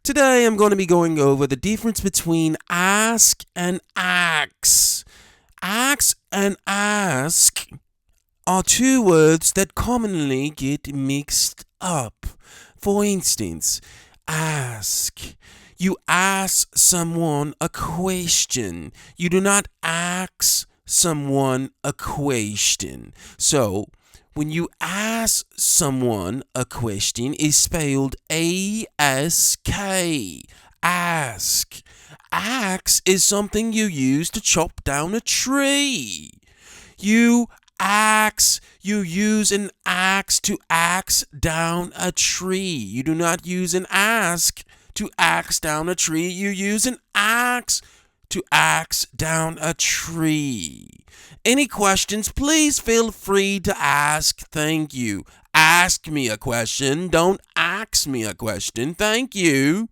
Today I'm going to be going over the difference between ask and ax. Ask and ask are two words that commonly get mixed up. For instance, ask. You ask someone a question. You do not ask someone a question. So, when you ask someone a question, it's spelled A-S-K. Ask. Axe is something you use to chop down a tree. You use an axe to axe down a tree. You do not use an ask to axe down a tree. You use an axe to axe down a tree. Any questions, please feel free to ask. Thank you. Ask me a question. Don't ask me a question. Thank you.